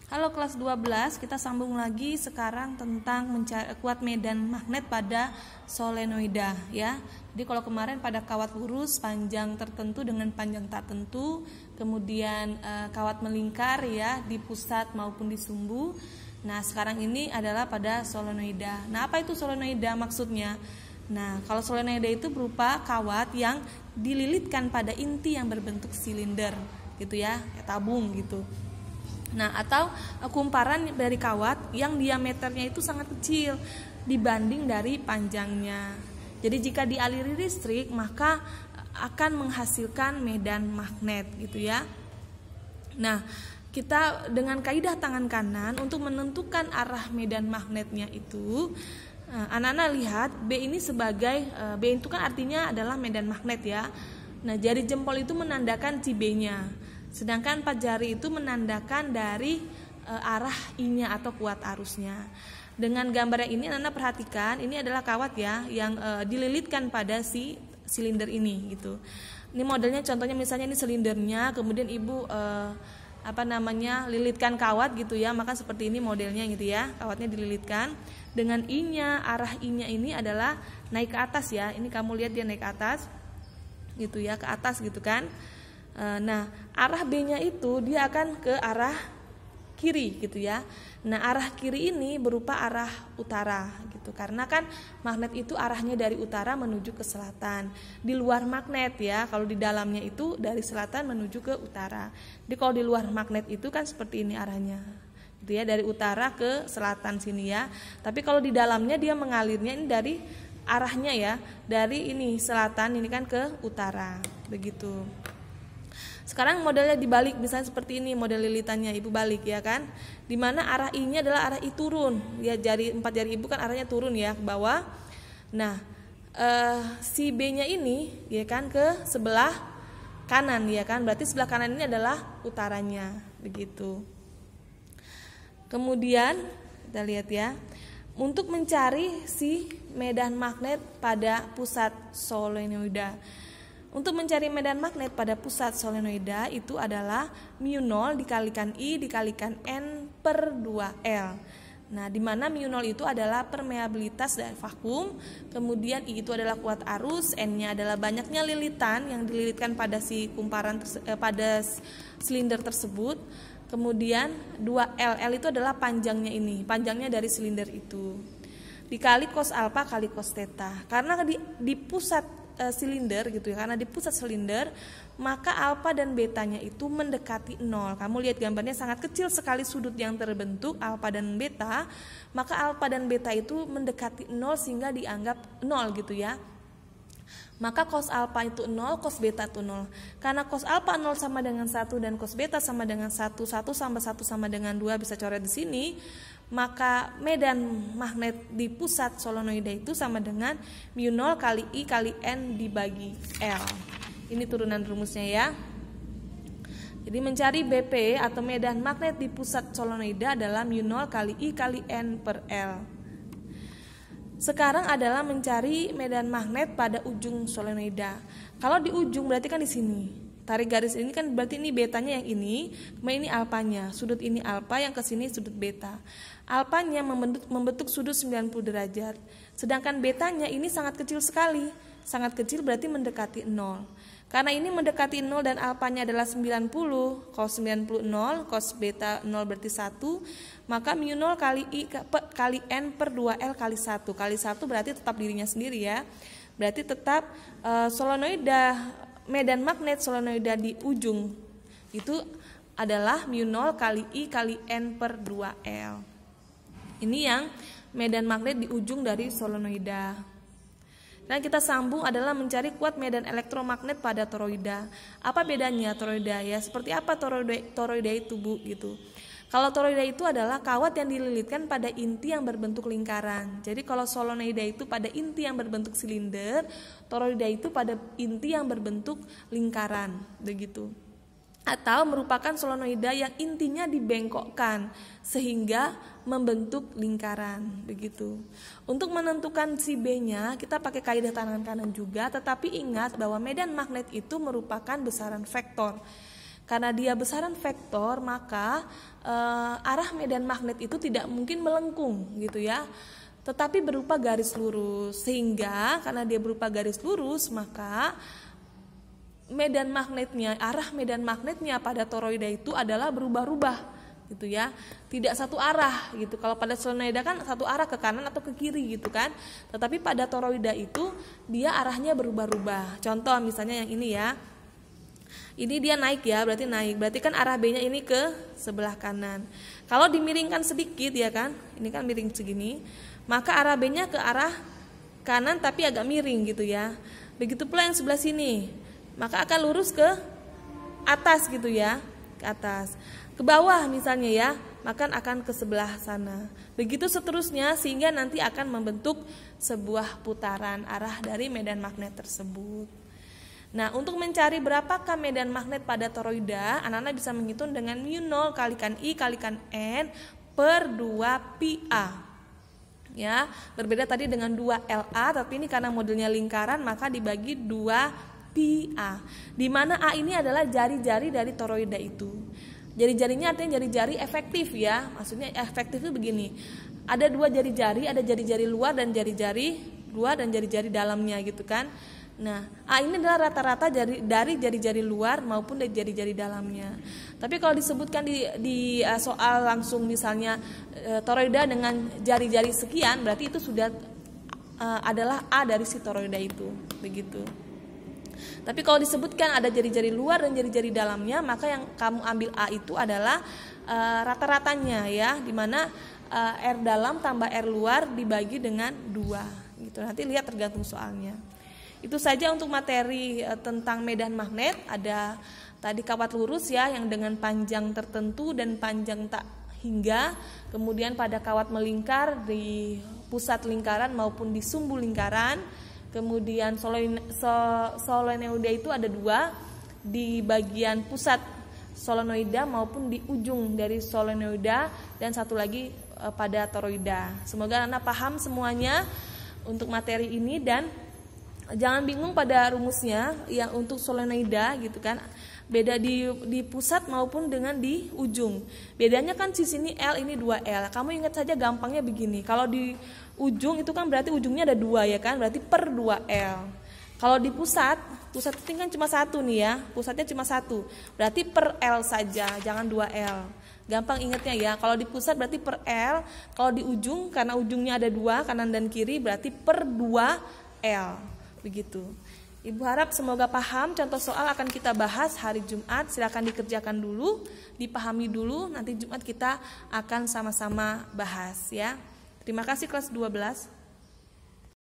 Halo kelas 12, kita sambung lagi sekarang tentang kuat medan magnet pada solenoida ya. Jadi kalau kemarin pada kawat lurus panjang tertentu dengan panjang tak tentu, kemudian kawat melingkar ya di pusat maupun di sumbu. Nah, sekarang ini adalah pada solenoida. Nah, apa itu solenoida maksudnya? Nah, kalau solenoida itu berupa kawat yang dililitkan pada inti yang berbentuk silinder gitu ya, kayak tabung gitu. Nah, atau kumparan dari kawat yang diameternya itu sangat kecil dibanding dari panjangnya. Jadi jika dialiri listrik maka akan menghasilkan medan magnet gitu ya. Nah, kita dengan kaidah tangan kanan untuk menentukan arah medan magnetnya itu, anak-anak lihat B ini sebagai B itu kan artinya adalah medan magnet ya. Nah, jari jempol itu menandakan si B-nya. Sedangkan 4 jari itu menandakan dari arah I-nya atau kuat arusnya. Dengan gambarnya ini Anda perhatikan, ini adalah kawat ya yang dililitkan pada si silinder ini gitu. Ini modelnya contohnya misalnya ini silindernya, kemudian Ibu lilitkan kawat gitu ya, maka seperti ini modelnya gitu ya. Kawatnya dililitkan dengan I-nya, arah I-nya ini adalah naik ke atas ya. Ini kamu lihat dia naik ke atas. Gitu ya, ke atas gitu kan. Nah, arah B-nya itu dia akan ke arah kiri gitu ya. Nah, arah kiri ini berupa arah utara gitu. Karena kan magnet itu arahnya dari utara menuju ke selatan. Di luar magnet ya, kalau di dalamnya itu dari selatan menuju ke utara. Jadi kalau di luar magnet itu kan seperti ini arahnya. Gitu ya, dari utara ke selatan sini ya. Tapi kalau di dalamnya dia mengalirnya ini dari arahnya ya, dari ini selatan ini kan ke utara. Begitu. Sekarang modelnya dibalik, misalnya seperti ini model lilitannya Ibu balik ya kan, dimana arah I-nya adalah arah I turun ya, 4 jari Ibu kan arahnya turun ya ke bawah. Nah, si B-nya ini ya kan ke sebelah kanan ya kan, berarti sebelah kanan ini adalah utaranya begitu. Kemudian kita lihat ya, untuk mencari si medan magnet pada pusat solenoida. Untuk mencari medan magnet pada pusat solenoida itu adalah μ0 dikalikan I dikalikan N per 2L. Nah, di mana μ0 itu adalah permeabilitas dari vakum, kemudian I itu adalah kuat arus, N-nya adalah banyaknya lilitan yang dililitkan pada si kumparan pada silinder tersebut. Kemudian 2L, L itu adalah panjangnya ini, panjangnya dari silinder itu. Dikali cos alfa kali cos theta. Karena di pusat silinder gitu ya, karena di pusat silinder maka alfa dan betanya itu mendekati 0. Kamu lihat gambarnya sangat kecil sekali sudut yang terbentuk alfa dan beta, maka alfa dan beta itu mendekati 0 sehingga dianggap 0 gitu ya. Maka cos alfa itu 0, cos beta itu 0. Karena cos alfa 0 sama dengan 1 dan cos beta sama dengan 1, 1 tambah 1 sama dengan 2 bisa coret di sini. Maka medan magnet di pusat solenoida itu sama dengan μ0 kali I kali N dibagi L. Ini turunan rumusnya ya. Jadi mencari BP atau medan magnet di pusat solenoida adalah μ0 kali I kali N per L. Sekarang adalah mencari medan magnet pada ujung solenoida. Kalau di ujung berarti kan di sini. Tarik garis ini kan berarti ini betanya yang ini, kemudian ini alfanya. Sudut ini alfa, yang kesini sudut beta. Alfanya membentuk sudut 90 derajat. Sedangkan betanya ini sangat kecil sekali. Sangat kecil berarti mendekati 0. Karena ini mendekati 0 dan alfanya adalah 90, cos 90 0, cos beta 0 berarti 1, maka μ0 kali I kali N per 2L kali 1. Kali 1 berarti tetap dirinya sendiri ya. Berarti tetap solenoida, medan magnet solenoida di ujung itu adalah μ0 kali I kali N per 2L. Ini yang medan magnet di ujung dari solenoida. Dan kita sambung adalah mencari kuat medan elektromagnet pada toroida. Apa bedanya toroida ya? Seperti apa toroida itu Bu gitu. Kalau toroida itu adalah kawat yang dililitkan pada inti yang berbentuk lingkaran. Jadi kalau solenoida itu pada inti yang berbentuk silinder, toroida itu pada inti yang berbentuk lingkaran, begitu. Atau merupakan solenoida yang intinya dibengkokkan sehingga membentuk lingkaran, begitu. Untuk menentukan si B-nya kita pakai kaidah tangan kanan juga, tetapi ingat bahwa medan magnet itu merupakan besaran vektor. Karena dia besaran vektor, maka arah medan magnet itu tidak mungkin melengkung gitu ya, tetapi berupa garis lurus. Sehingga karena dia berupa garis lurus, maka medan magnetnya, arah medan magnetnya pada toroida itu adalah berubah-ubah gitu ya, tidak satu arah gitu. Kalau pada solenoida kan satu arah ke kanan atau ke kiri gitu kan, tetapi pada toroida itu dia arahnya berubah-ubah. Contoh misalnya yang ini ya, ini dia naik ya, berarti naik, berarti kan arah B-nya ini ke sebelah kanan. Kalau dimiringkan sedikit ya kan, ini kan miring segini, maka arah B-nya ke arah kanan tapi agak miring gitu ya. Begitu pula yang sebelah sini, maka akan lurus ke atas gitu ya, ke atas. Ke bawah misalnya ya, maka akan ke sebelah sana. Begitu seterusnya sehingga nanti akan membentuk sebuah putaran arah dari medan magnet tersebut. Nah, untuk mencari berapakah medan magnet pada toroida, anak-anak bisa menghitung dengan mu0 kalikan I kalikan N per 2 pi A. Ya, berbeda tadi dengan 2 LA, tapi ini karena modelnya lingkaran maka dibagi 2 pi A. Di mana A ini adalah jari-jari dari toroida itu. Jari-jarinya artinya jari-jari efektif ya. Maksudnya efektif itu begini. Ada 2 jari-jari, ada jari-jari luar dan jari-jari dalamnya gitu kan. Nah, A ini adalah rata-rata dari jari-jari luar maupun dari jari-jari dalamnya. Tapi kalau disebutkan di soal langsung misalnya toroida dengan jari-jari sekian, berarti itu sudah adalah A dari si toroida itu, begitu. Tapi kalau disebutkan ada jari-jari luar dan jari-jari dalamnya, maka yang kamu ambil A itu adalah rata-ratanya ya, dimana R dalam tambah R luar dibagi dengan 2 gitu. Nanti lihat tergantung soalnya. Itu saja untuk materi tentang medan magnet. Ada tadi kawat lurus ya, yang dengan panjang tertentu dan panjang tak hingga. Kemudian pada kawat melingkar di pusat lingkaran maupun di sumbu lingkaran. Kemudian solenoida itu ada 2, di bagian pusat solenoida maupun di ujung dari solenoida, dan satu lagi pada toroida. Semoga Anda paham semuanya untuk materi ini, dan jangan bingung pada rumusnya yang untuk solenoida gitu kan. Beda di pusat maupun dengan di ujung. Bedanya kan di sini L, ini 2L. Kamu ingat saja gampangnya begini. Kalau di ujung itu kan berarti ujungnya ada 2 ya kan, berarti per 2L. Kalau di pusat itu kan cuma 1 nih ya, pusatnya cuma 1, berarti per L saja, jangan 2L. Gampang ingatnya ya, kalau di pusat berarti per L, kalau di ujung karena ujungnya ada 2 kanan dan kiri berarti per 2L, begitu. Ibu harap semoga paham. Contoh soal akan kita bahas hari Jumat, silakan dikerjakan dulu, dipahami dulu, nanti Jumat kita akan sama-sama bahas ya. Terima kasih kelas 12.